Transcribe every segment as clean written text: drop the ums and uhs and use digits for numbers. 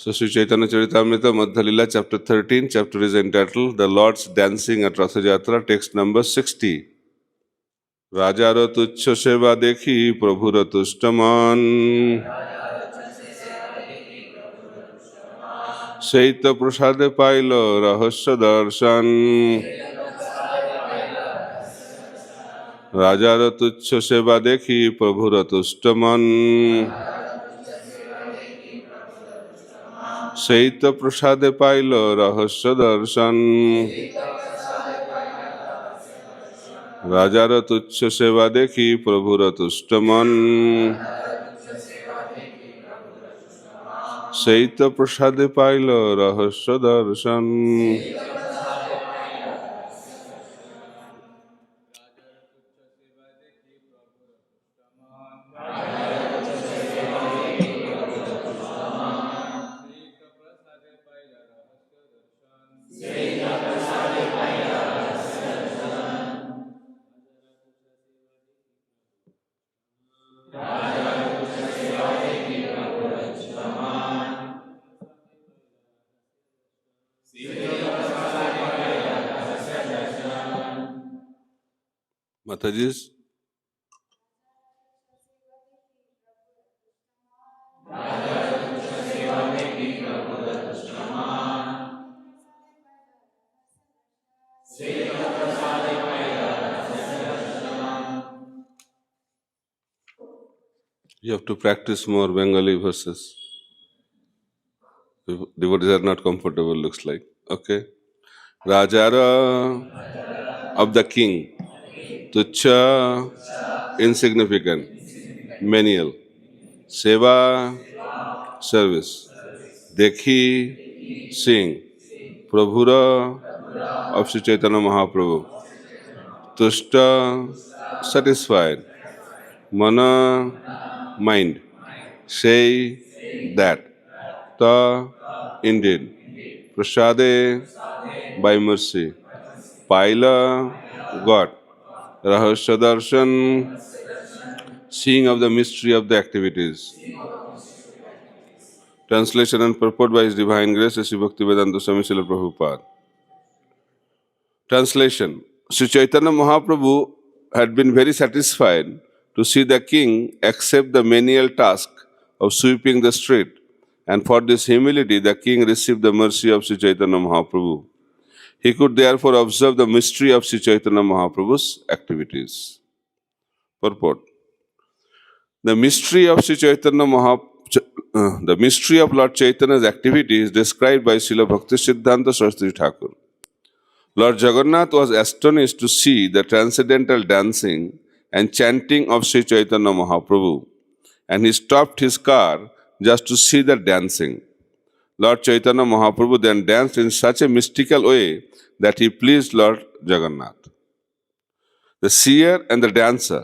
So Sri Chaitanya Charitamrita Madhya Lila, chapter 13, chapter is entitled The Lord's Dancing at Ratha Jatra, text number 60. রাজার তুচ্ছ সেবা দেখি প্রভুর তুষ্টমান, সেই তো প্রসাদে পাইল রহস্য দর্শন। রাজার তুচ্ছ সেবা দেখি প্রভুর তুষ্টমন, সেই তো প্রসাদে পাইল রহস্য দর্শন। রাজার তুচ্ছ সেবা দেখি প্রভুর তুষ্টমন, সেই তো প্রসাদে পাইল রহস্য দর্শন। Mataji's you have to practice more Bengali verses. Devotees are not comfortable, looks like. Okay. Rajara of the king, tucha, insignificant, menial. Seva, service. Dekhi, sing. Prabhura of Sri Chaitanya Mahaprabhu. Tushta, satisfied. Mana, mind. Say, that. Ta, indeed. Prasade, by mercy. Paila, God. Rahasya darshan, seeing of the mystery of the activities. Translation and purport by His Divine Grace, Sri Bhaktivedanta Swami Srila Prabhupada. Translation. Sri Chaitanya Mahaprabhu had been very satisfied to see the king accept the menial task of sweeping the street, and for this humility the king received the mercy of Sri Chaitanya Mahaprabhu. He could therefore observe the mystery of Sri Chaitanya Mahaprabhu's activities. Purport. The mystery of Sri Chaitanya the mystery of Lord Chaitanya's activity is described by Srila Bhaktisiddhanta Saraswati Thakur. Lord Jagannath was astonished to see the transcendental dancing and chanting of Sri Chaitanya Mahaprabhu, and he stopped his car just to see the dancing. Lord Chaitanya Mahaprabhu then danced in such a mystical way that he pleased Lord Jagannath. The seer and the dancer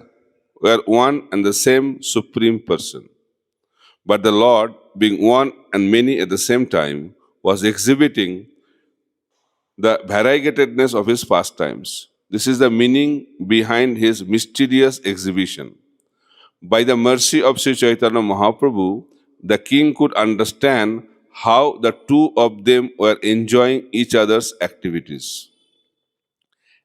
were one and the same supreme person. But the Lord, being one and many at the same time, was exhibiting the variegatedness of his pastimes. This is the meaning behind his mysterious exhibition. By the mercy of Sri Chaitanya Mahaprabhu, the king could understand how the two of them were enjoying each other's activities.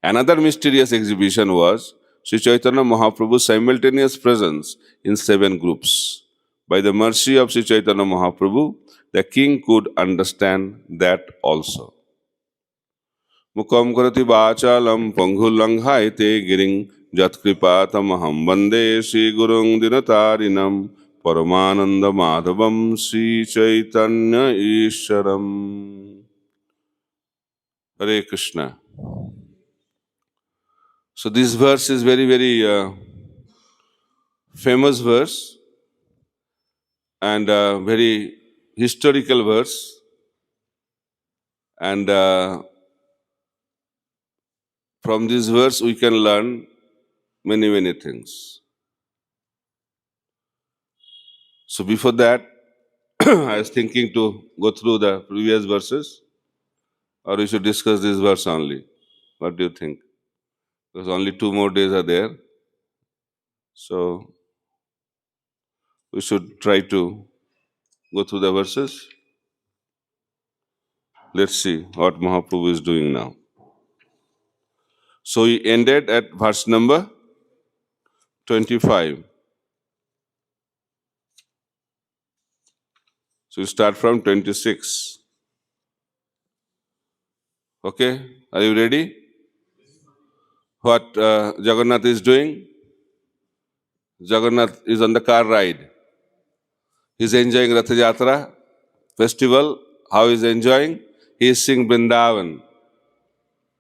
Another mysterious exhibition was Sri Chaitanya Mahaprabhu's simultaneous presence in 7 groups. By the mercy of Sri Chaitanya Mahaprabhu, the king could understand that also. Mukam karati vachalam panghulanghaite giring jatkripatamaham vande Sri Gurung dinatarinam Paramananda Madhavam Sri Chaitanya Isharam. Hare Krishna. So this verse is very, very famous verse and very historical verse, and from this verse we can learn many, many things. So before that, I was thinking to go through the previous verses, or we should discuss this verse only. What do you think? Because only 2 more days are there. So we should try to go through the verses. Let's see what Mahaprabhu is doing now. So he ended at verse number 25. So you start from 26. Okay, are you ready? What Jagannath is doing? Jagannath is on the car ride. He's enjoying Rath Yatra festival. How is enjoying? He is seeing Vrindavan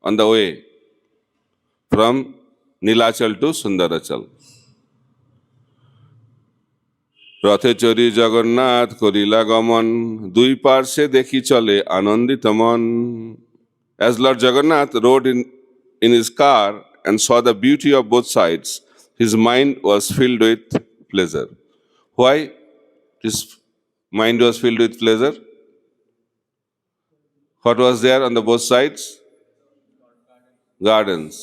on the way from Nilachal to Sundarachal. রথে চড়ি জগন্নাথ করিলা গমন দুই পার্শ্বে দেখি চলে আনন্দিত মন. As Lord Jagannath rode in his car and saw the beauty of both sides, his mind was filled with pleasure. Why his mind was filled with pleasure? What was there on the both sides? Gardens.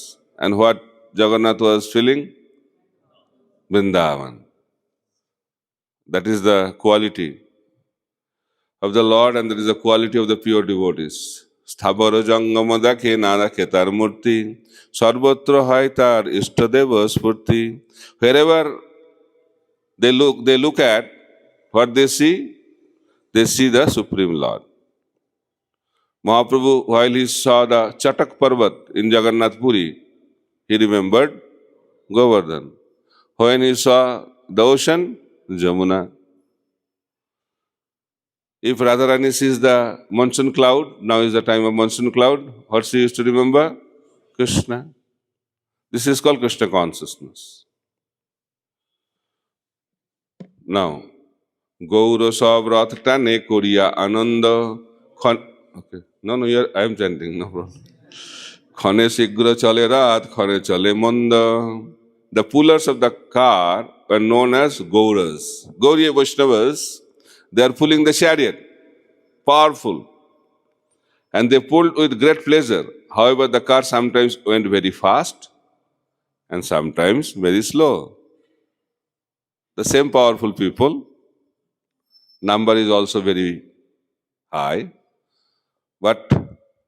And what Jagannath was feeling? Vrindavan. That is the quality of the Lord, and that is the quality of the pure devotees. স্থাবর জঙ্গম দেখে না দেখে তার মূর্তি সর্বত্র হয় তার ইষ্টদেব স্ফূর্তি. Wherever they look at what they see the Supreme Lord. Mahaprabhu, while he saw the Chatak Parvat in Jagannath Puri, he remembered Govardhan. When he saw the ocean, Jamuna. If Radharani sees the monsoon cloud, now is the time of monsoon cloud, what she used to remember? Krishna. This is called Krishna consciousness. Now, Gaura Sab Rath Tane Korea Ananda. Okay. No, I am chanting, no problem. Khane Sigra Chale Rath, Khane Chale Manda. The pullers of the car were known as Gauras. Gauriya Vaishnavas, they are pulling the chariot, powerful. And they pulled with great pleasure. However, the car sometimes went very fast and sometimes very slow. The same powerful people, number is also very high, but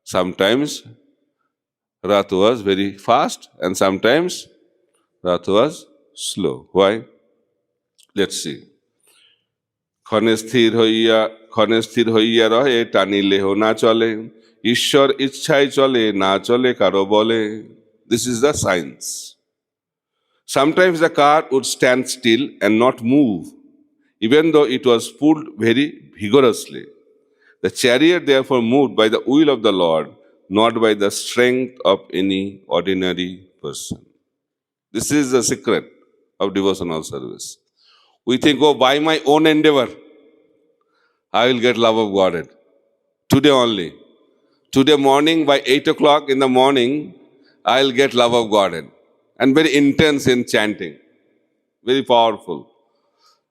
sometimes Rath was very fast and sometimes Rath was slow. Why? Let's see. ক্ষণে স্থির হইয়া রহে টানিলেহ না চলে ঈশ্বর ইচ্ছায় চলে না চলে কারো বলে. This is the science. Sometimes the car would stand still and not move, even though it was pulled very vigorously. The chariot therefore moved by the will of the Lord, not by the strength of any ordinary person. This is the secret of devotional service. We think, oh, by my own endeavor, I will get love of Godhead. Today only. Today morning by 8 o'clock in the morning, I will get love of Godhead. And very intense in chanting. Very powerful.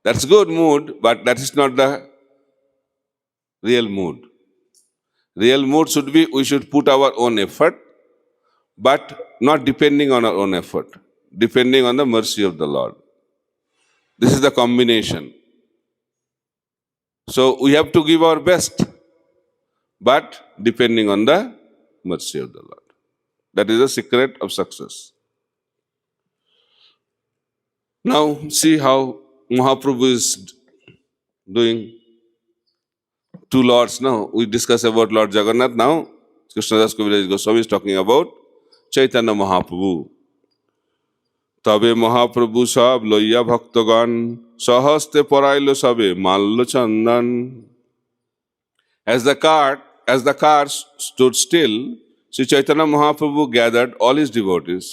That's good mood, but that is not the real mood. Real mood should be, we should put our own effort, but not depending on our own effort. Depending on the mercy of the Lord. This is the combination. So we have to give our best, but depending on the mercy of the Lord. That is the secret of success. Now see how Mahaprabhu is doing. Two lords now. We discuss about Lord Jagannath now. Krishnadas Kaviraj Goswami is talking about Chaitanya Mahaprabhu. তবে মহাপ্রভু সব লইয়া ভক্তগণ সহস্তে পরাইল সবে মাল্য চন্দন. As the car stood still, Sri Chaitanya Mahaprabhu gathered all his devotees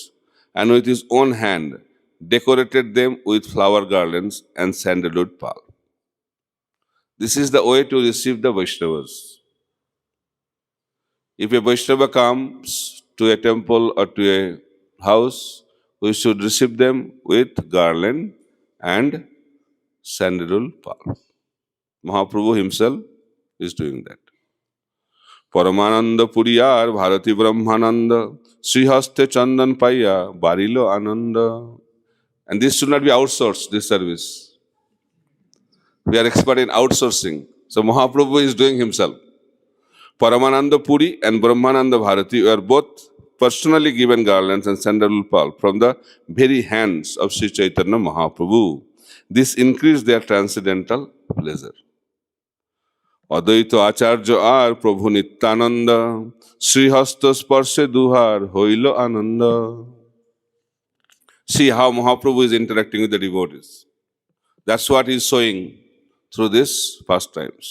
and with his own hand decorated them with flower garlands and sandalwood palm. This is the way to receive the Vaishnavas. If a Vaishnava comes to a temple or to a house, we should receive them with garland and sandalwood palm. Mahaprabhu himself is doing that. Paramananda Puriyar Bharati Brahmananda Srihaste Chandan Paya Barilo Ananda. And this should not be outsourced, this service. We are expert in outsourcing. So Mahaprabhu is doing himself. Paramananda Puri and Brahmananda Bharati were both personally given garlands and sandalwood pulp from the very hands of Sri Chaitanya Mahaprabhu. This increased their transcendental pleasure. অদ্বৈত আচার্য আর প্রভু নিত্যানন্দ শ্রীহস্ত স্পর্শে দুহার হইল আনন্দ. See how Mahaprabhu is interacting with the devotees. That's what he is showing through this pastimes.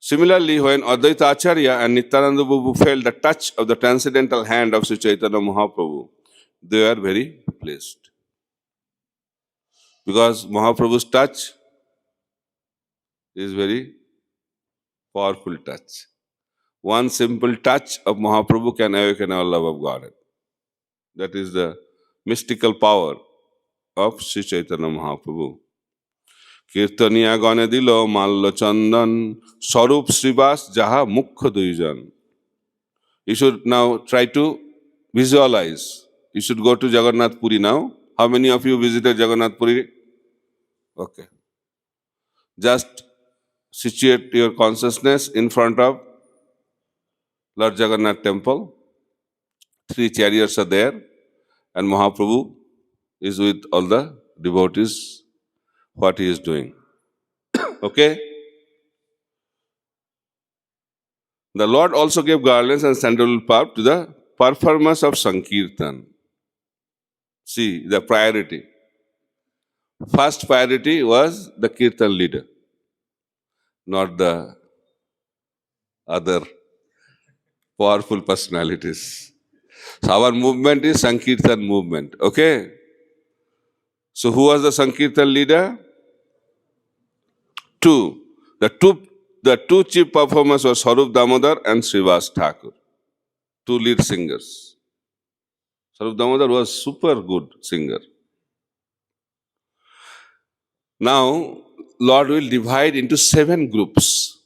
Similarly, when Advaita Acharya and Nityananda Prabhu felt the touch of the transcendental hand of Sri Chaitanya Mahaprabhu, they were very pleased. Because Mahaprabhu's touch is very powerful touch. One simple touch of Mahaprabhu can awaken our love of God. That is the mystical power of Sri Chaitanya Mahaprabhu. Kirtaniya gane dilo mallo chandan sarup Srivas jaha mukkha duijan. You should now try to visualize. You should go to Jagannath Puri now. How many of you visited Jagannath Puri? Okay. Just situate your consciousness in front of Lord Jagannath temple. 3 chariots are there and Mahaprabhu is with all the devotees. What he is doing. Okay? The Lord also gave garlands and sandalwood pulp to the performers of Sankirtan. See the priority. First priority was the Kirtan leader, not the other powerful personalities. So our movement is Sankirtan movement. Okay? So who was the Sankirtan leader? The two chief performers were Sarup Damodar and Srivas Thakur. 2 lead singers. Sarup Damodar was super good singer. Now, Lord will divide into 7 groups.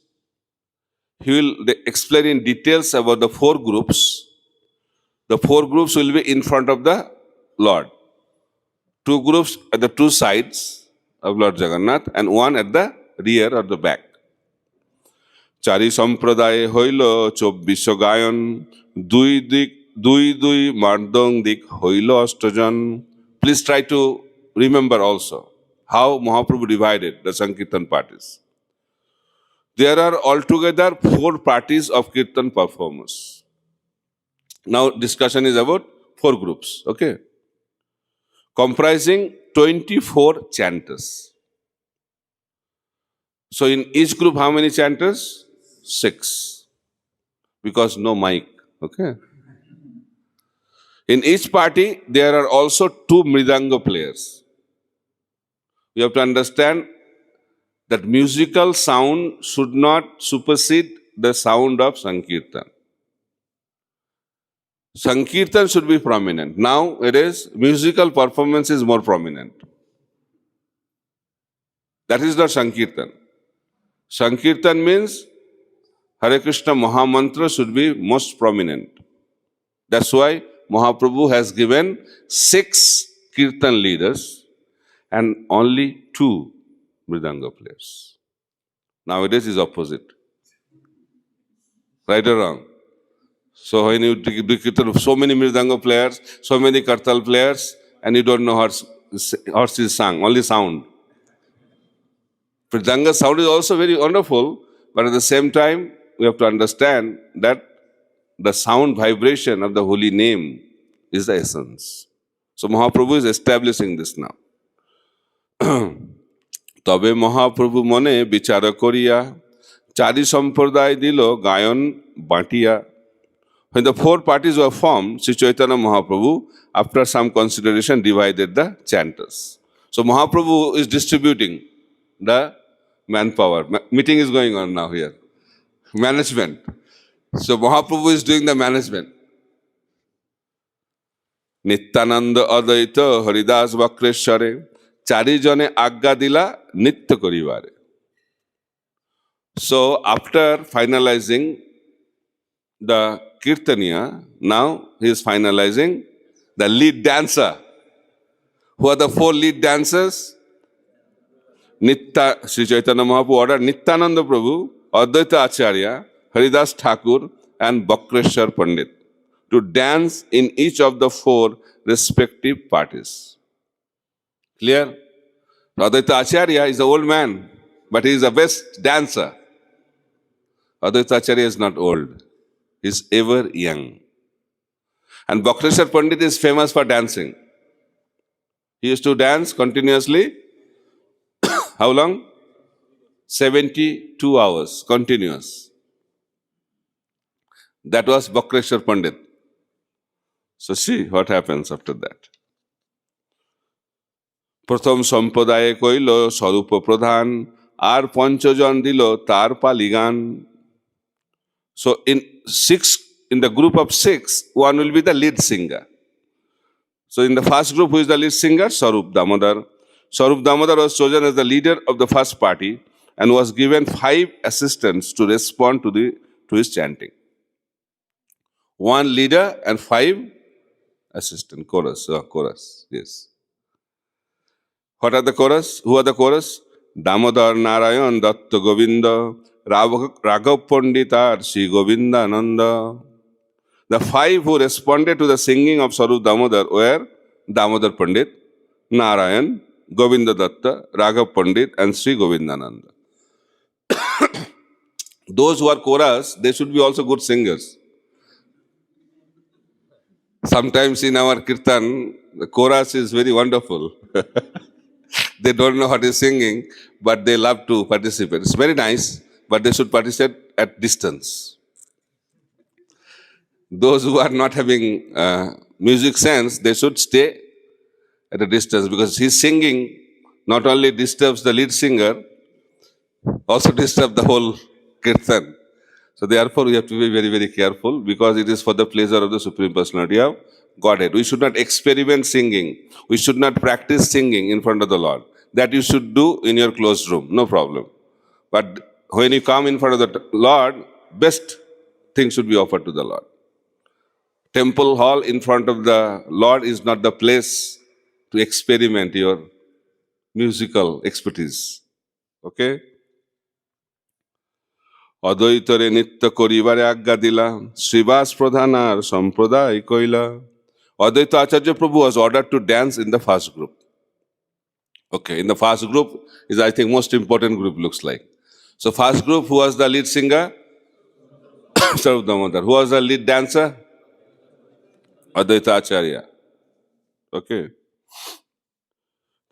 He will explain in details about the 4 groups. The 4 groups will be in front of the Lord. 2 groups at the 2 sides of Lord Jagannath and 1 at the rear or the back. Chari sampradaye hoilo 24 gayon, দুই mardong dik hoilo ashtajan. Please try to remember also how Mahaprabhu divided the Sankirtan parties. There are altogether 4 parties of Kirtan performers. Now discussion is about 4 groups, okay? Comprising 24 chanters. So in each group, how many chanters? 6. Because no mic, okay? In each party, there are also 2 mridanga players. You have to understand that musical sound should not supersede the sound of Sankirtan. Sankirtan should be prominent. Now it is musical performance is more prominent. That is not Sankirtan. Sankirtan means Hare Krishna Mahamantra should be most prominent. That's why Mahaprabhu has given 6 Kirtan leaders and only 2 Mridanga players. Nowadays is opposite. Right or wrong? So when you do Kirtan, so many Mridanga players, so many Kartal players, and you don't know horse is sung, only sound. Mridanga sound is also very wonderful, but at the same time, we have to understand that the sound vibration of the holy name is the essence. So Mahaprabhu is establishing this now. তবে মহাপ্রভু মনে বিচার করিয়া চারি সম্প্রদায় দিল গায়ন বাটিয়া. When the 4 parties were formed, Sri Chaitanya Mahaprabhu, after some consideration, divided the chanters. So Mahaprabhu is distributing the manpower. Meeting is going on now here. Management. So Mahaprabhu is doing the management. Nityananda Advaita Haridas Vakreshware Chari jane agga dila nitya koribare. So after finalizing the Kirtaniya, now he is finalizing the lead dancer. Who are the 4 lead dancers? Sri Chaitanya Mahaprabhu ordered Nityananda Prabhu, Advaita Acharya, Haridas Thakur, and Bakreshwar Pandit to dance in each of the four respective parties. Clear? Advaita Acharya is an old man, but he is the best dancer. Advaita Acharya is not old, he is ever young. And Bakreshwar Pandit is famous for dancing. He used to dance continuously. How long? 72 hours, continuous. That was Bakreshwar Pandit. So see what happens after that. প্রথম সম্প্রদায়ে কইল স্বরূপ প্রধান আর পঞ্চজন দিল তার পালি গান. So in the group of six, one will be the lead singer. So in the first group, who is the lead singer? Swarup Damodar. Swarup Damodar was chosen as the leader of the first party and was given 5 assistants to respond to his chanting. 1 leader and 5 assistant. Chorus, yes. What are the chorus? Who are the chorus? Damodar Narayan Datta Govinda, Raghav Panditar, Sri Govindananda. The 5 who responded to the singing of Swarup Damodar were Damodar Pandit, Narayan, Govinda Datta, Raghav Pandit, and Sri Govindananda. Those who are chorus, they should be also good singers. Sometimes in our kirtan, the chorus is very wonderful. They don't know what is singing, but they love to participate. It's very nice, but they should participate at distance. Those who are not having music sense, they should stay at a distance, because his singing not only disturbs the lead singer, also disturbs the whole kirtan. So therefore we have to be very, very careful, because it is for the pleasure of the Supreme Personality of Godhead. We should not experiment singing. We should not practice singing in front of the Lord. That you should do in your closed room, no problem. But when you come in front of the Lord, best things should be offered to the Lord. Temple hall in front of the Lord is not the place to experiment your musical expertise. Okay? অদ্বৈতরে নিত্য করিবারে আজ্ঞা দিলা শ্রীবাস প্রধান আর সম্প্রদায় কইলা. Advaita Acharya Prabhu was ordered to dance in the first group. Okay, in the first group is, I think, most important group looks like. So first group, who was the lead singer? Swarup Damodar. Who was the lead dancer? Advaita Acharya. Okay.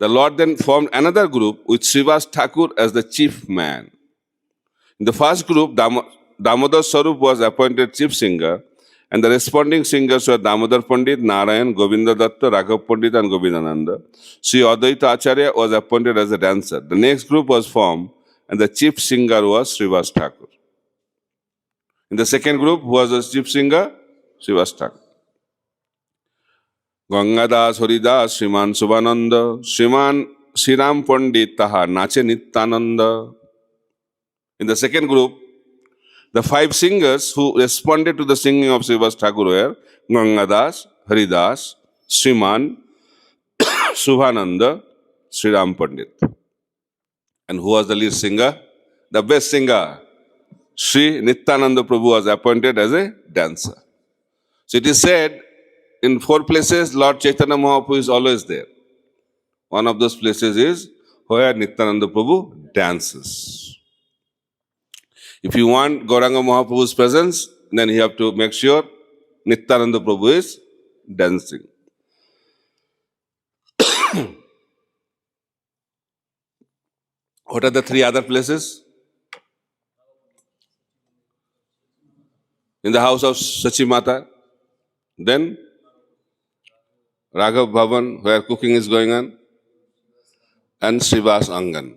The Lord then formed another group with Srivas Thakur as the chief man. In the first group, Damodar Swarup was appointed chief singer, and the responding singers were Damodar Pandit, Narayan, Govinda Datta, Raghav Pandit, and Govindananda. Sri Advaita Acharya was appointed as a dancer. The next group was formed, and the chief singer was Srivas Thakur. In the second group, who was the chief singer? Srivas Thakur. Gangadas, Haridas, Shriman Subhananda, Shriman Shriram Pandit, Taha Nache Nityananda. In the second group, the 5 singers who responded to the singing of Srivas Thakur were Gangadas, Haridas, Shriman, Subhananda, Shriram Pandit. And who was the lead singer? The best singer, Sri Nityananda Prabhu, was appointed as a dancer. So it is said, in 4 places, Lord Chaitanya Mahaprabhu is always there. One of those places is where Nityananda Prabhu dances. If you want Gauranga Mahaprabhu's presence, then you have to make sure Nityananda Prabhu is dancing. What are the 3 other places? In the house of Sachi Mata, then Raghav Bhavan, where cooking is going on, and Srivas Angan.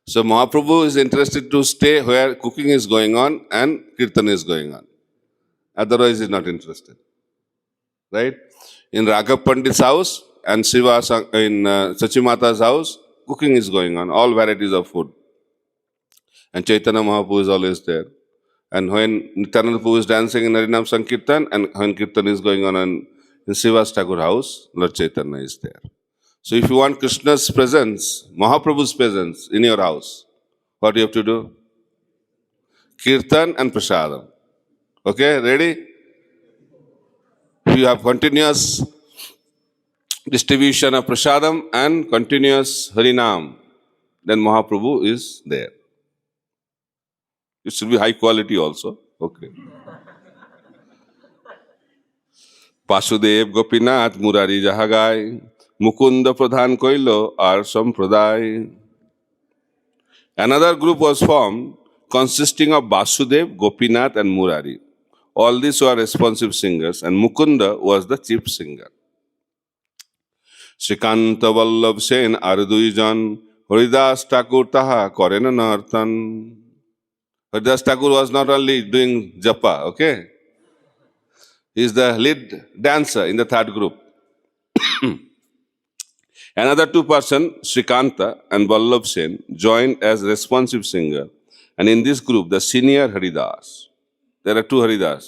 So Mahaprabhu is interested to stay where cooking is going on and kirtan is going on. Otherwise, he is not interested. Right? In Raghav Pandit's house and Srivas in Sachimata's house, cooking is going on, all varieties of food. And Chaitanya Mahaprabhu is always there. And when Nityananda Prabhu is dancing in Harinam Sankirtan, and when kirtan is going on in Srivas Thakur house, Lord Chaitanya is there. So if you want Krishna's presence, Mahaprabhu's presence in your house, what do you have to do? Kirtan and Prasadam. Okay, ready? You have continuous distribution of Prasadam and continuous Harinam. Then Mahaprabhu is there. It should be high quality also. Okay. Vasudev Gopinath Murari Jahagai Mukunda Pradhan Koilo Ar Sampradai. Another group was formed consisting of Vasudev, Gopinath and Murari. All these were responsive singers and Mukunda was the chief singer. Shrikanta Vallabh Sen আর দুইজন Haridas Thakur তাহা করেন নর্তন. Haridas Thakur was not only doing japa, okay? He is the lead dancer in the third group. Another two persons, Shrikanta and Vallabh Sen, joined as responsive singer. And in this group, the senior Haridas. There are two Haridas,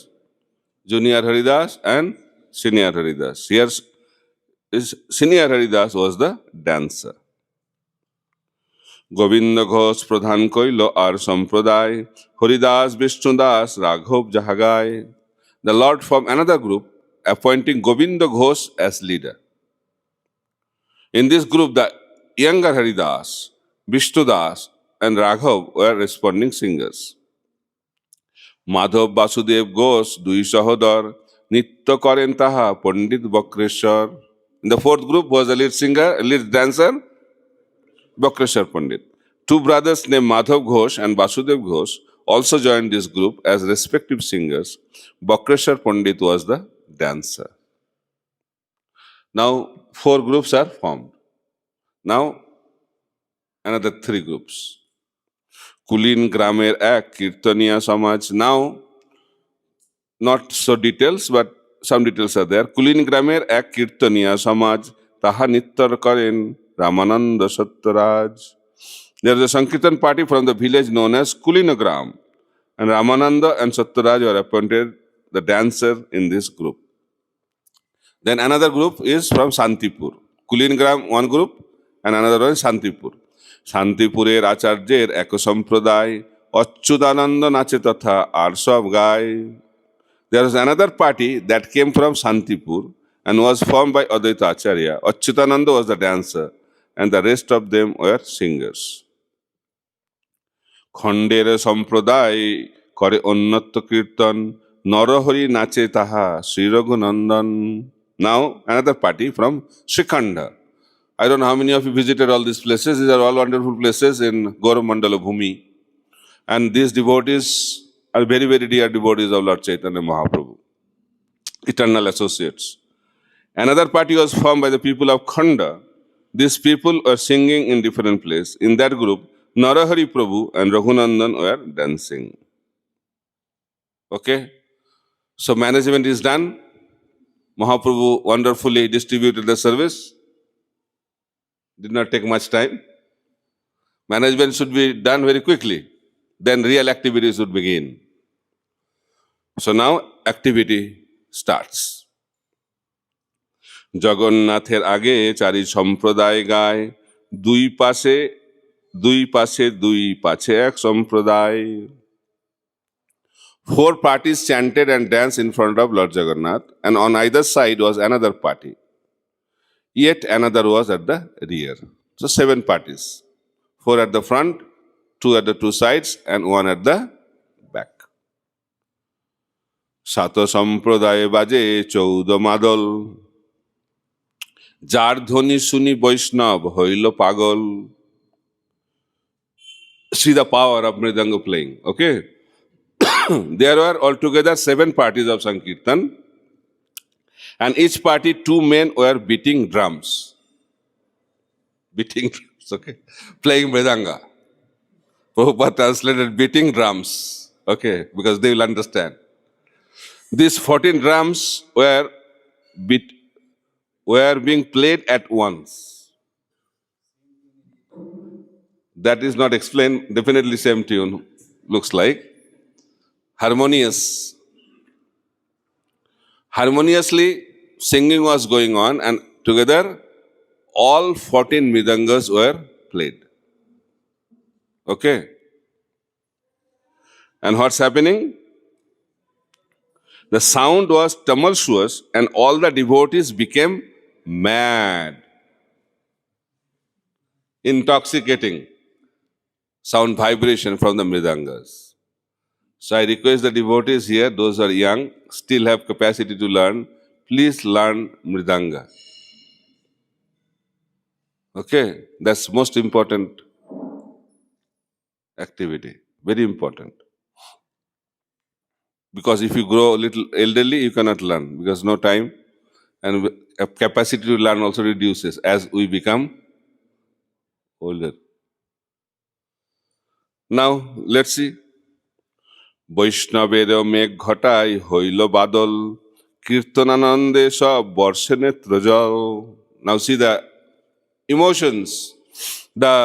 Junior Haridas and Senior Haridas. Here, Senior Haridas was the dancer. Govinda Ghosh Pradhan Koilo Ar Sampradai, Haridas Vishnudas Raghav Jahagai. The Lord from another group appointing Govinda Ghosh as leader. In this group, the younger Haridas, Vishnudas and Raghav were responding singers. Madhav Vasudev Ghosh, Dui Sahodar, Nitya Karen Taha, Pandit Bakreshwar. In the fourth group was the lead singer, lead dancer, Bakreshwar Pandit. Two brothers named Madhav Ghosh and Vasudev Ghosh also joined this group as respective singers. Bakreshwar Pandit was the dancer. Now, four groups are formed. Now, another three groups. Kulin Gramer Ek, Kirtaniya Samaj. Now, not so details, but some details are there. Kulin Gramer Ek, Kirtaniya Samaj, Taha Nittar Karen, Ramananda Sattaraj. There is a Sankirtan party from the village known as Kulinagram. And Ramananda and Sattaraj were appointed the dancer in this group. Then another group is from Santipur. Kulinagram, one group, and another one is Santipur. শান্তিপুরের আচার্যের এক সম্প্রদায় অচ্যুতানন্দ নাচে তথা আর সব গায়. There was another party that came from Santipur and was formed by Advaita Acharya. Achyutananda was the dancer and the rest of them were singers. খণ্ডের সম্প্রদায় করে অন্যত্ব কীর্তন নরহরি নাচে তাহা Shri Raghunandan. Now another party from Shikhanda. I don't know how many of you visited all these places. These are all wonderful places in Gaura-mandala Bhumi. And these devotees are very, very dear devotees of Lord Chaitanya Mahaprabhu, eternal associates. Another party was formed by the people of Khanda. These people were singing in different places. In that group, Narahari Prabhu and Raghunandan were dancing. Okay? So management is done. Mahaprabhu wonderfully distributed the service. Did not take much time. Management should be done very quickly. Then real activities would begin. So now activity starts. জগন্নাথের আগে চারি সম্প্রদায় গায় দুই পাশে দুই পাছে এক সম্প্রদায়. Four parties chanted and danced in front of Lord Jagannath, and on either side was another party. Yet another was at the rear. So 7 parties. 4 at the front, 2 at the 2 sides, and 1 at the back. Sato Sampradaye baje 14 madol. Jar dhoni suni Vaishnav hoilo pagol. See the power of Mridanga playing. Okay? There were altogether 7 parties of Sankirtan. And each party, 2 men were beating drums. Beating drums, okay? Playing Mridanga. Prabhupada translated beating drums, okay? Because they will understand. These 14 drums were being played at once. That is not explained, definitely same tune, looks like. Harmoniously, singing was going on, and together all 14 mridangas were played. Okay? And what's happening? The sound was tumultuous and all the devotees became mad. Intoxicating sound vibration from the mridangas. So I request the devotees here, those who are young, still have capacity to learn, please learn mridanga. Okay, that's most important activity, very important. Because if you grow a little elderly, you cannot learn because no time and capacity to learn also reduces as we become older. Now, let's see. বৈষ্ণবের মেঘ ঘটায় হইল বাদল কীর্তনানন্দে সব বর্ষে নেত্রজল. Now see the emotions, the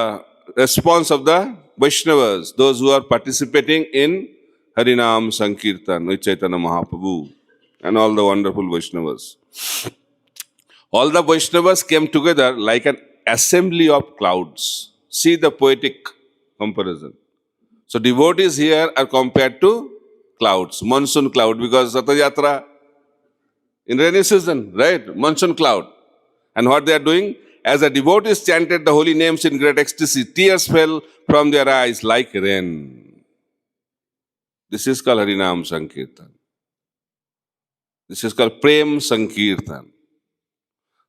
response of the Vaishnavas, those who are participating in Harinam Sankirtan with Chaitanya Mahaprabhu and all the wonderful Vaishnavas. All the Vaishnavas came together like an assembly of clouds. See the poetic comparison. So devotees here are compared to clouds, monsoon cloud, because Ratha Yatra in rainy season, right? Monsoon cloud. And what they are doing? As the devotees chanted the holy names in great ecstasy, tears fell from their eyes like rain. This is called Harinam Sankirtan. This is called Prem Sankirtan.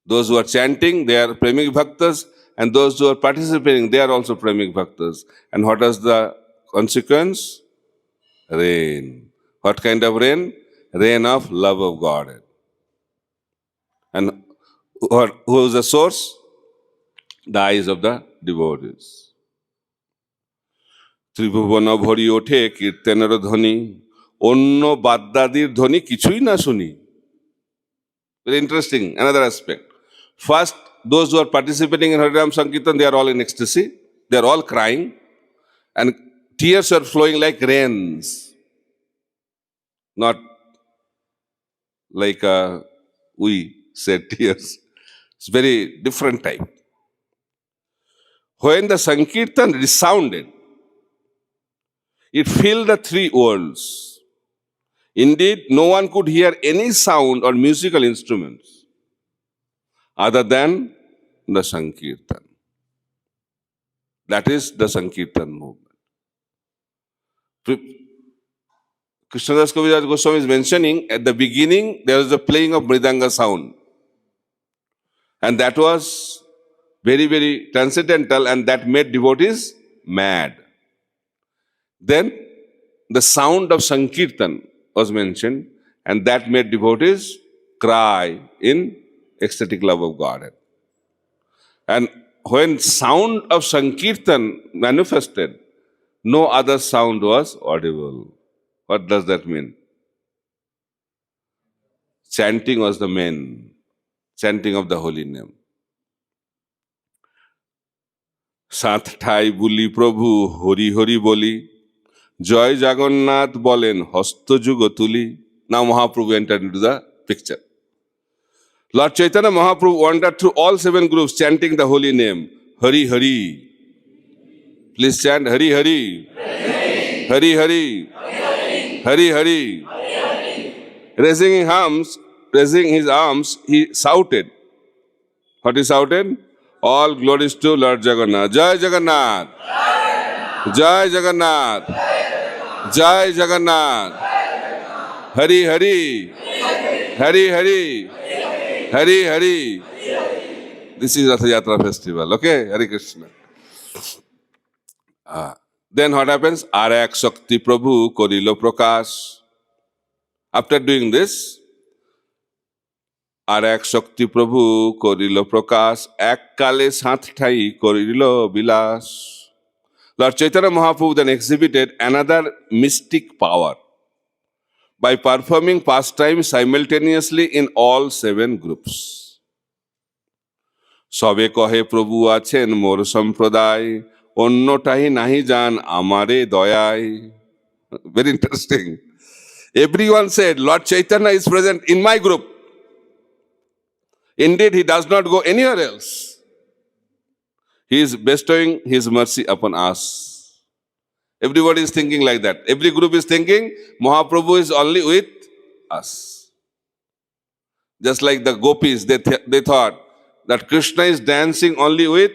Those who are chanting, they are Premik Bhaktas, and those who are participating, they are also Premik Bhaktas. And what is the consequence? Rain. What kind of rain? Rain of love of God. And who is the source? The eyes of the devotees. ত্রিভুবন ভরি ওঠে কীর্তনের ধ্বনি, অন্য বাদ্যাদির ধ্বনি কিছুই না শুনি. Very interesting, another aspect. First, those who are participating in Harinam Sankirtan, they are all in ecstasy. They are all crying. And tears are flowing like rains. Not like we said tears. It's very different type. When the Sankirtan resounded, it filled the three worlds. Indeed, no one could hear any sound or musical instruments other than the Sankirtan. That is the Sankirtan movement. Krishnadas Kaviraj Goswami is mentioning at the beginning there was the playing of Mridanga sound. And that was very, very transcendental and that made devotees mad. Then the sound of Sankirtan was mentioned and that made devotees cry in ecstatic love of God. And when sound of Sankirtan manifested, no other sound was audible. What does that mean? Chanting was the main, chanting of the holy name. সাত ঠাই বুলি প্রভু হরি হরি বলি, জয় জগন্নাথ বলেন হস্তযুগ তুলি. Now Mahaprabhu entered into the picture. Lord Chaitanya Mahaprabhu wandered through all 7 groups chanting the holy name, Hari Hari. Please chant Hari Hari. Hari Hari. Hari Hari. Raising his arms, he shouted. What he shouted? All glories to Lord Jagannath. Jai Jagannath. Jai Jagannath. Jai Jagannath. Hari Hari. Hari Hari. Hari Hari. This is Ratha Yatra festival. Okay? Hare Krishna. Then what happens? Ar ek Shakti Prabhu korilo prakash. After doing this, আর এক শক্তি প্রভু করিল প্রকাশ, এককালে সাত ঠাই করিল বিলাস. Lord Chaitanya Mahaprabhu then exhibited another mystic power by performing pastimes simultaneously in all 7 groups. সবে কহে প্রভু আছেন মোর সম্প্রদায়, অন্যটাই নাহি জান আমারে দয়ায়. Very interesting. Everyone said, Lord Chaitanya is present in my group. Indeed, he does not go anywhere else. He is bestowing his mercy upon us. Everybody is thinking like that. Every group is thinking Mahaprabhu is only with us. Just like the gopis, they thought that Krishna is dancing only with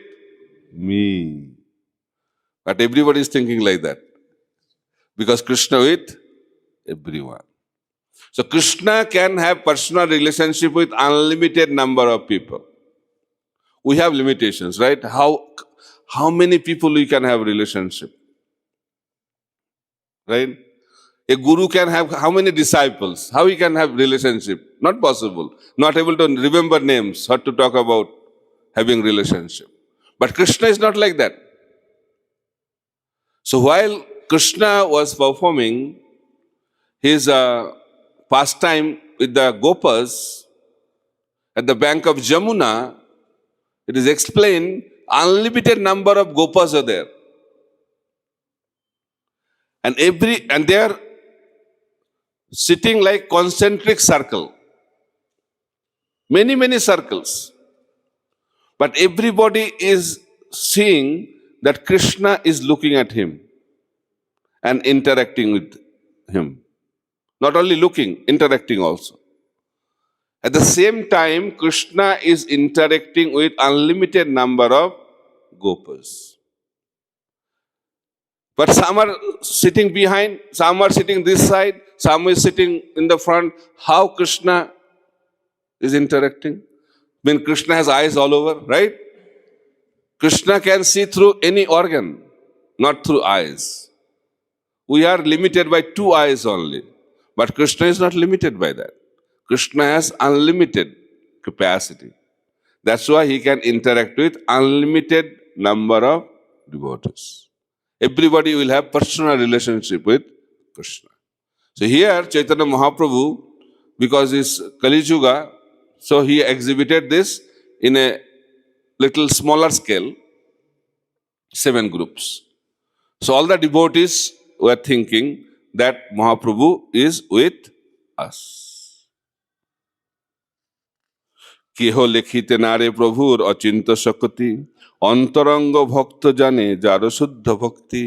me. But everybody is thinking like that. Because Krishna with everyone. So Krishna can have personal relationship with unlimited number of people. We have limitations, right? How many people we can have relationship? Right? A guru can have how many disciples? How he can have relationship? Not possible. Not able to remember names or to talk about having relationship. But Krishna is not like that. So while Krishna was performing his pastime with the Gopas at the bank of Jamuna, it is explained unlimited number of Gopas are there. And they are sitting like concentric circle. Many circles. But everybody is seeing that Krishna is looking at him and interacting with him. Not only looking, interacting also. At the same time, Krishna is interacting with unlimited number of Gopas. But some are sitting behind, some are sitting this side, some is sitting in the front. How Krishna is interacting? When Krishna has eyes all over, right? Krishna can see through any organ, not through eyes. We are limited by 2 eyes only. But Krishna is not limited by that. Krishna has unlimited capacity. That's why he can interact with unlimited number of devotees. Everybody will have personal relationship with Krishna. So here Chaitanya Mahaprabhu, because it's Kali Yuga, so he exhibited this in a little smaller scale, 7 groups. So all the devotees were thinking that Mahaprabhu is with us. কেহ লেখিতে নারে প্রভুর অচিন্ত শক্তি অন্তরঙ্গ ভক্ত জানে যার শুদ্ধ ভক্তি.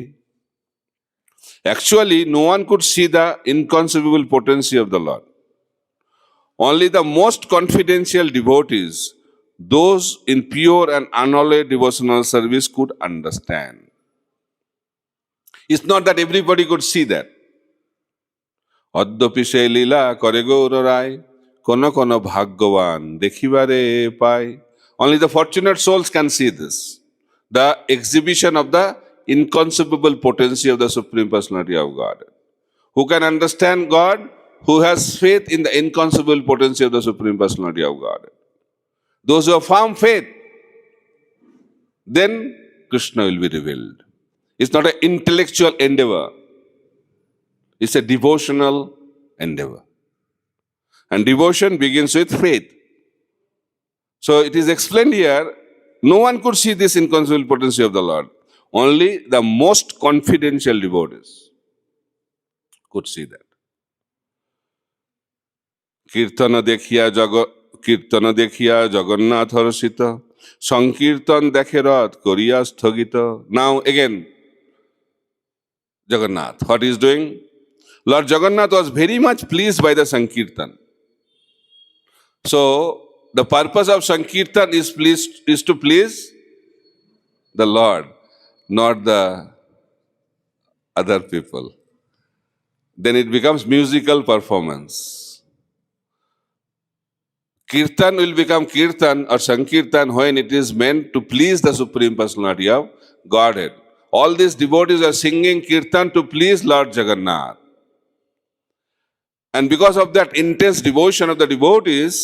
Actually, no one could see the inconceivable potency of the Lord. Only the most confidential devotees, those in pure and unalloyed devotional service, could understand. It's not that everybody could see that. অদ্যপি সে লীলা করে গৌর রায় কোন কোন ভাগ্যবান দেখিবারে পায়. Only the fortunate souls can see this. The exhibition of the inconceivable potency of the Supreme Personality of God. Who can understand God? Who has faith in the inconceivable potency of the Supreme Personality of God. Those who have firm faith, then Krishna will be revealed. It's not an intellectual endeavor. It's a devotional endeavor. And devotion begins with faith. So it is explained here, no one could see this inconceivable potency of the Lord. Only the most confidential devotees could see that. কীর্তন দেখিয়া জগন্নাথ হর্ষিত সংকীর্তন দেখে রথ করিয়া স্থগিত. Now again, Jagannath, what he is doing? Lord Jagannath was very much pleased by the Sankirtan. So, the purpose of Sankirtan is to please the Lord, not the other people. Then it becomes musical performance. Kirtan will become Kirtan or Sankirtan when it is meant to please the Supreme Personality of Godhead. All these devotees are singing Kirtan to please Lord Jagannath. And because of that intense devotion of the devotees,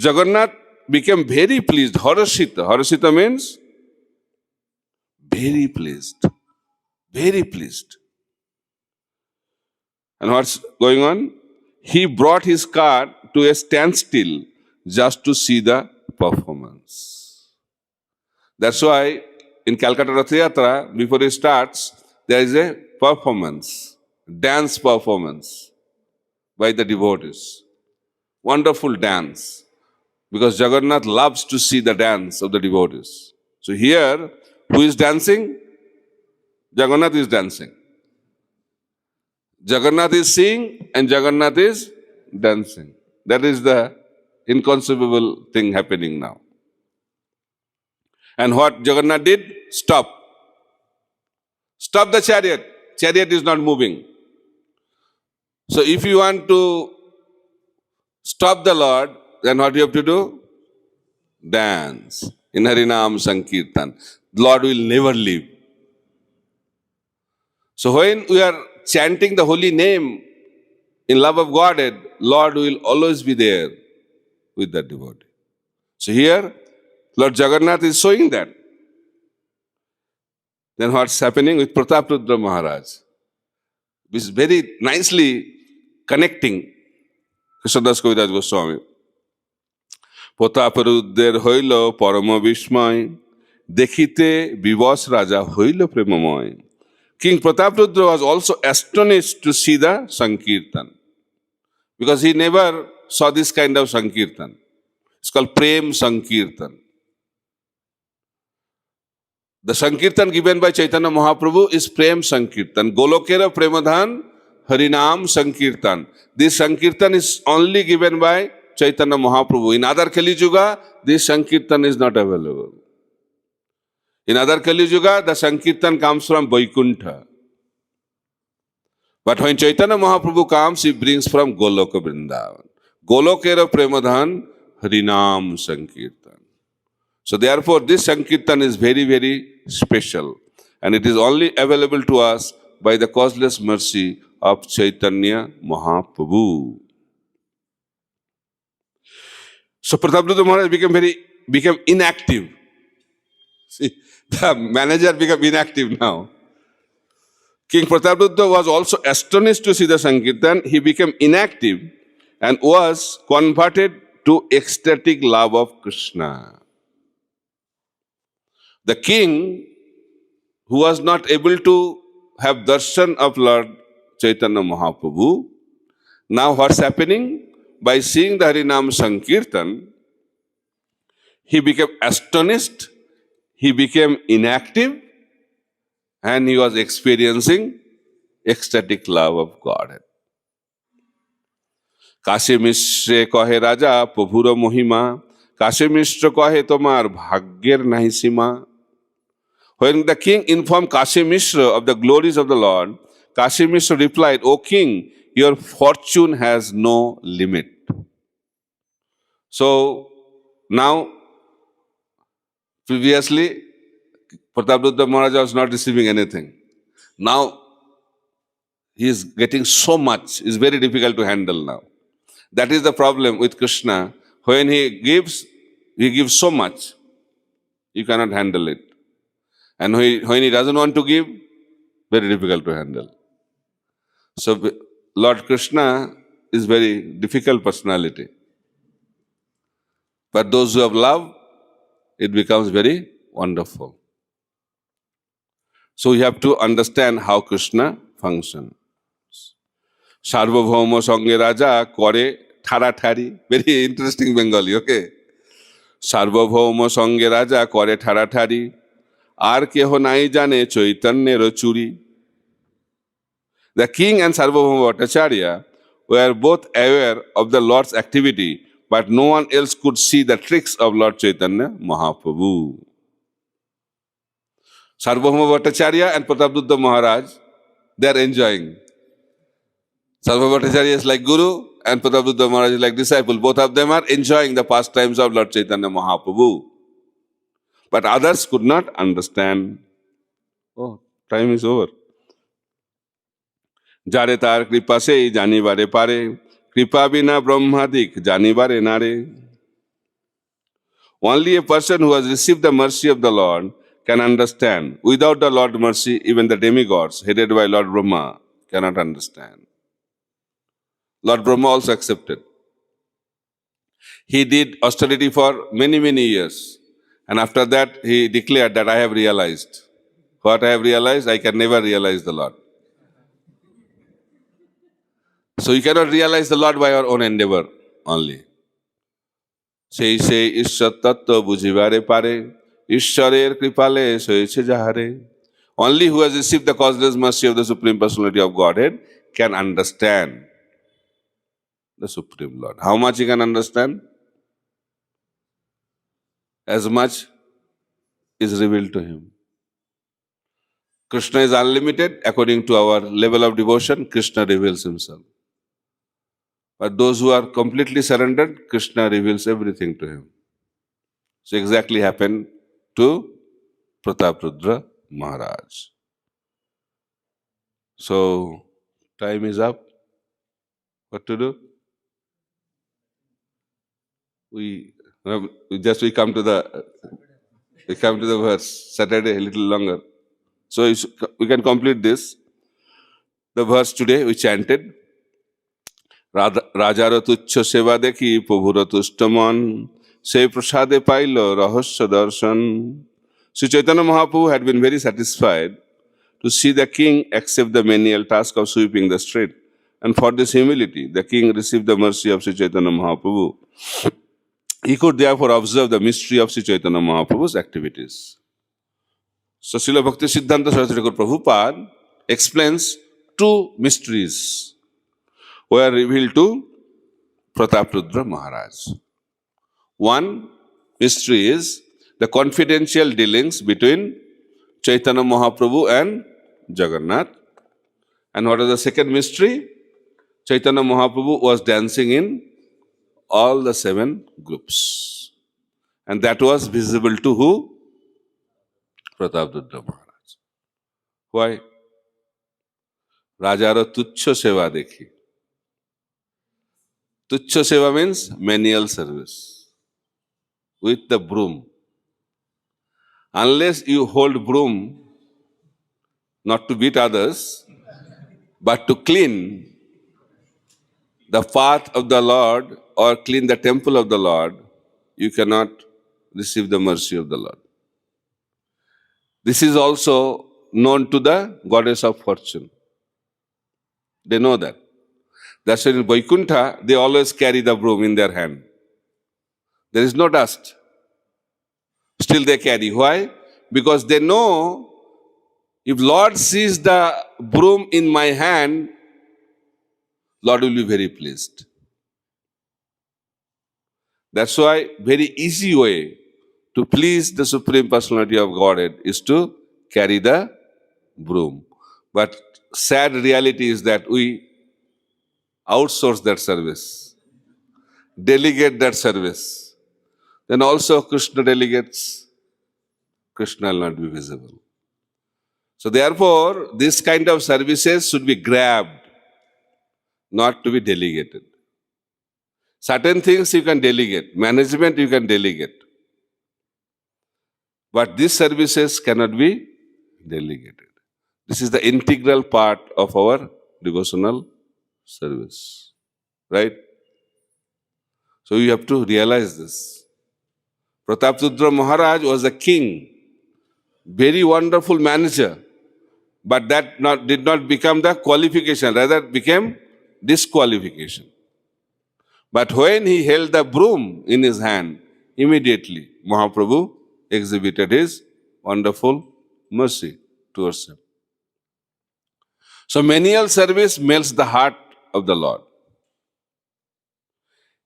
Jagannath became very pleased. Harashita. Harashita means very pleased. Very pleased. And what's going on? He brought his car to a standstill just to see the performance. That's why in Calcutta Rath Yatra, before it starts, there is a performance, dance performance by the devotees. Wonderful dance. Because Jagannath loves to see the dance of the devotees. So here, Who is dancing? Jagannath is dancing. Jagannath is seeing and Jagannath is dancing. That is the inconceivable thing happening now. And what Jagannath did? Stop. Stop the chariot. Chariot is not moving. So if you want to stop the Lord, then what you have to do? Dance. In Harinam Sankirtan. Lord will never leave. So when we are chanting the holy name in love of Godhead, Lord will always be there with that devotee. So here, Lord Jagannath is showing that. Then what's happening with Prataprudra Maharaj? This is very nicely connecting Krishnadas Kaviraj Goswami. প্রতাপরুদ্রের হইল পরম বিস্ময়, দেখিতে বিবশ রাজা হইল প্রেমময়. King Prataprudra was also astonished to see the Sankirtan, because he never saw this kind of Sankirtan. It's called Prem Sankirtan. The Sankirtan given by Chaitanya Mahaprabhu is Prem Sankirtan. Golokera Premadhan Harinam Sankirtan. This Sankirtan is only given by Chaitanya Mahaprabhu. In other Kali Yuga, this Sankirtan is not available. In other Kali Yuga, the Sankirtan comes from Vaikuntha. But when Chaitanya Mahaprabhu comes, he brings from Goloka Vrindavan. Golokera Premadhan Harinam Sankirtan. So therefore, this Sankirtan is very, very special. And it is only available to us by the causeless mercy of Chaitanya Mahaprabhu. So Prataprudra Maharaj became inactive. See, the manager became inactive now. King Prataprudra was also astonished to see the Sankirtan. He became inactive and was converted to ecstatic love of Krishna. The king, who was not able to have darshan of Lord Chaitanya Mahaprabhu, now what's happening? By seeing the Harinam Sankirtan, he became astonished, he became inactive, and he was experiencing ecstatic love of Godhead. Kashi মিশ্রে কহে রাজা প্রভুর মহিমা, কাশী মিশ্র কহে তোমার ভাগ্যের নাহি সীমা. When the king informed Kashi Mishra of the glories of the Lord, Kashi Mishra replied, O king, your fortune has no limit. So now, previously, Prataprudra Maharaj was not receiving anything. Now, he is getting so much, it's very difficult to handle now. That is the problem with Krishna. When he gives so much, you cannot handle it. And when he doesn't want to give, very difficult to handle. So Lord Krishna is very difficult personality. But those who have love, it becomes very wonderful. So you have to understand how Krishna functions. Sarvabhauma Sange Raja Kore Tharathari. Very interesting Bengali, okay? Sarvabhauma Sange Raja Kore Tharathari. আর কেহ নাই জানে চৈতন্যের চুরি. The king and Sarvabhauma Bhattacharya were both aware of the Lord's activity, but no one else could see the tricks of Lord Chaitanya Mahaprabhu. Sarvabhauma Bhattacharya and Prataprudra Maharaj, they are enjoying. Sarvabhauma Bhattacharya is like Guru and Prataprudra Maharaj is like disciple. Both of them are enjoying the pastimes of Lord Chaitanya Mahaprabhu. But others could not understand. Oh, time is over. যারে তার কৃপা সেই জানিবারে পারে, কৃপা বিনা ব্রহ্মাদিক জানিবারে নারে. Only a person who has received the mercy of the Lord can understand. Without the Lord's mercy, even the demigods headed by Lord Brahma cannot understand. Lord Brahma also accepted. He did austerity for many, many years. And after that, he declared that I have realized. What I have realized, I can never realize the Lord. So you cannot realize the Lord by your own endeavor only. Sei ishwar tattva bujhibare pare, Ishwarer kripale soyeche jahare. Only who has received the causeless mercy of the Supreme Personality of Godhead can understand the Supreme Lord. How much he can understand? As much is revealed to him. Krishna is unlimited. According to our level of devotion, Krishna reveals himself. But those who are completely surrendered, Krishna reveals everything to him. So exactly happened to Prataprudra Maharaj. So time is up. What to do? We come to the verse. Saturday a little longer. So we can complete this. The verse today we chanted. রাজার তুচ্ছ সেবা দেখি প্রভুর তুষ্ট মন সেই প্রসাদে pile রহস্য দর্শন. Sri Chaitanya Mahaprabhu had been very satisfied to see the king accept the menial task of sweeping the street. And for this humility, the king received the mercy of Sri Chaitanya Mahaprabhu. He could therefore observe the mystery of Sri Chaitanya Mahaprabhu's activities. So Srila Bhakti Siddhanta Saraswati Thakur Prabhupada explains two mysteries were revealed to Prataprudra Maharaj. One mystery is the confidential dealings between Chaitanya Mahaprabhu and Jagannath. And what is the second mystery? Chaitanya Mahaprabhu was dancing in all the 7 groups. And that was visible to who? Prataprudra Maharaj. Why? Rajara tuchcha seva dekhi. Tuchcha seva means menial service with the broom. Unless you hold broom not to beat others, but to clean the path of the Lord or clean the temple of the Lord, you cannot receive the mercy of the Lord. This is also known to the goddess of fortune. They know that. That's why in Vaikuntha, they always carry the broom in their hand. There is no dust. Still they carry. Why? Because they know if Lord sees the broom in my hand, Lord will be very pleased. That's why very easy way to please the Supreme Personality of Godhead is to carry the broom. But sad reality is that we outsource that service, delegate that service. Then also Krishna delegates, Krishna will not be visible. So therefore, this kind of services should be grabbed, not to be delegated. Certain things you can delegate, management you can delegate. But these services cannot be delegated. This is the integral part of our devotional service. Right? So you have to realize this. Prataprudra Maharaj was a king, very wonderful manager, but that did not become the qualification, rather it became disqualification. But when he held the broom in his hand, immediately Mahaprabhu exhibited his wonderful mercy towards him. So menial service melts the heart of the Lord.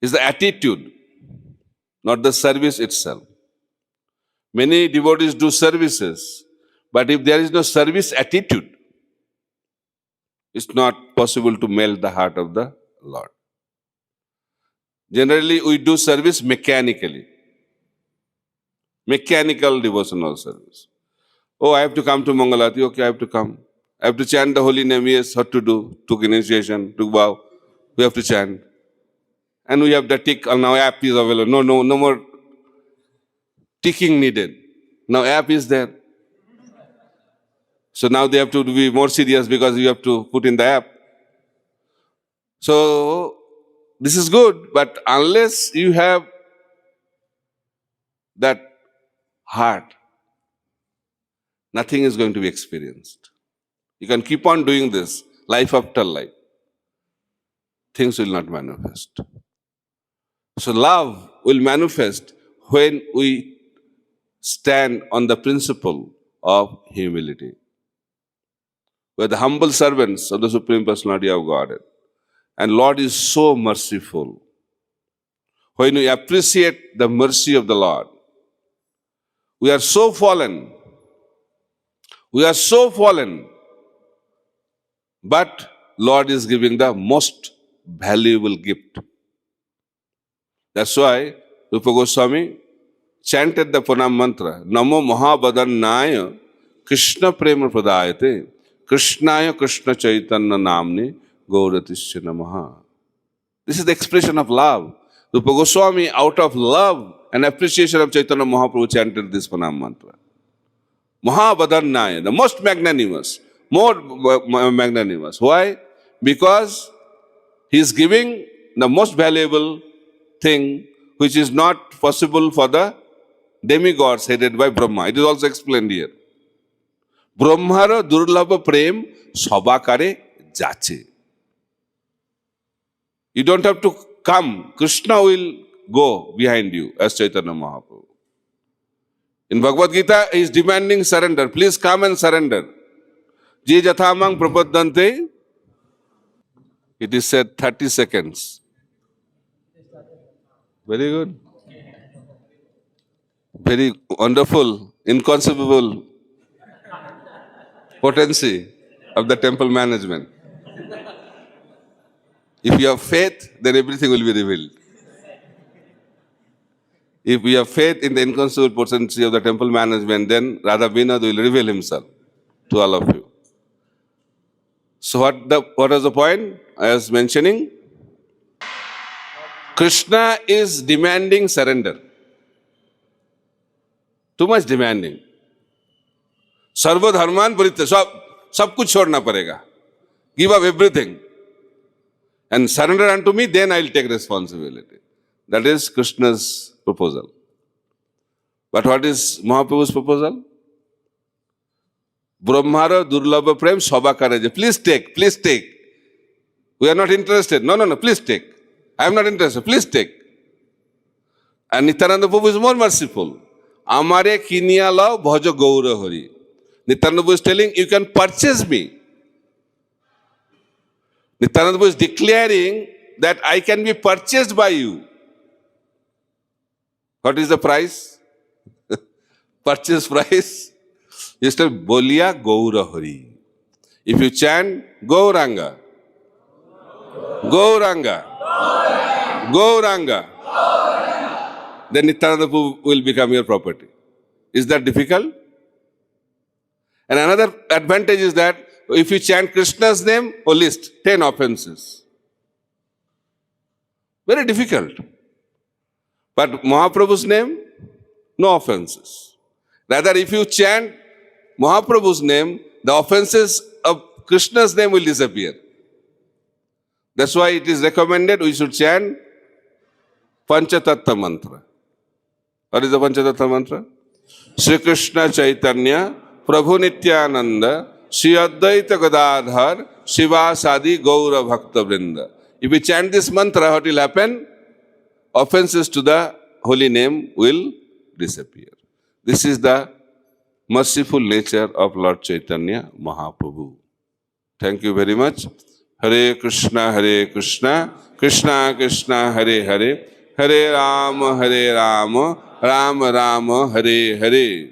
It's the attitude, not the service itself. Many devotees do services, but if there is no service attitude, it's not possible to melt the heart of the Lord. Generally, we do service mechanically. Mechanical devotional service. Oh, I have to come to Mangalati. Okay, I have to come. I have to chant the holy name. Yes, what to do? Took initiation, took vow. We have to chant. And we have the tick. Now app is available. No more ticking needed. Now app is there. So now they have to be more serious because you have to put in the app. So this is good, but unless you have that heart, nothing is going to be experienced. You can keep on doing this life after life. Things will not manifest. So love will manifest when we stand on the principle of humility. We are the humble servants of the Supreme Personality of Godhead. And Lord is so merciful. When we appreciate the mercy of the Lord, we are so fallen. We are so fallen. But Lord is giving the most valuable gift. That's why Rupa Goswami chanted the Pranam mantra, Namo Mahabadannaya Krishna Prema Pradayate Krishnaya Krishna Chaitanya Namni Gauratisya Namaha. This is the expression of love. Rupa Goswami, out of love and appreciation of Chaitanya Mahaprabhu, chanted this Pranam mantra. Mahabadannaya, the most magnanimous, more magnanimous. Why? Because he is giving the most valuable thing which is not possible for the demigods headed by Brahma. It is also explained here. Brahmara durlabha prem sabakare jache. You don't have to come. Krishna will go behind you as Chaitanya Mahaprabhu. In Bhagavad Gita, he is demanding surrender. Please come and surrender. Je jathamang prapaddante. It is said 30 seconds. Very good. Very wonderful, inconceivable potency of the temple management. If you have faith, then everything will be revealed. If we have faith in the inconceivable potency of the temple management, then Radha Vinod will reveal himself to all of you. So what was the point I was mentioning? Krishna is demanding surrender. Too much demanding. Sarva dharman paritya, sab kuch chhodna padega. Give up everything. And surrender unto me, then I will take responsibility. That is Krishna's proposal. But what is Mahaprabhu's proposal? Brahmara durlabha prem sabakare. Please take, please take. We are not interested. No, please take. I am not interested. Please take. And Nityananda Prabhu is more merciful. Amare kiniya lao bhaja gaura hari. Nityananda Prabhu is telling, you can purchase me. Nityananda Prabhu is declaring that I can be purchased by you. What is the price? Purchase price? Just a Bolia Gaura Hari. If you chant Gauranga, Gauranga, Gauranga, then Nityananda Prabhu will become your property. Is that difficult? And another advantage is that if you chant Krishna's name, list 10 offenses. Very difficult. But Mahaprabhu's name, no offenses. Rather, if you chant Mahaprabhu's name, the offenses of Krishna's name will disappear. That's why it is recommended we should chant Panchatattva mantra. What is the Panchatattva mantra? Sri Krishna Chaitanya, Prabhu Nityananda, Sri Advaita Gadadhar, Shiva Sadi Gaura Bhakta Vrinda. If we chant this mantra, what will happen? Offenses to the holy name will disappear. This is the merciful nature of Lord Chaitanya Mahaprabhu. Thank you very much. Hare Krishna, Krishna Krishna, Hare Hare, Hare Rama, Rama Rama, Hare Hare.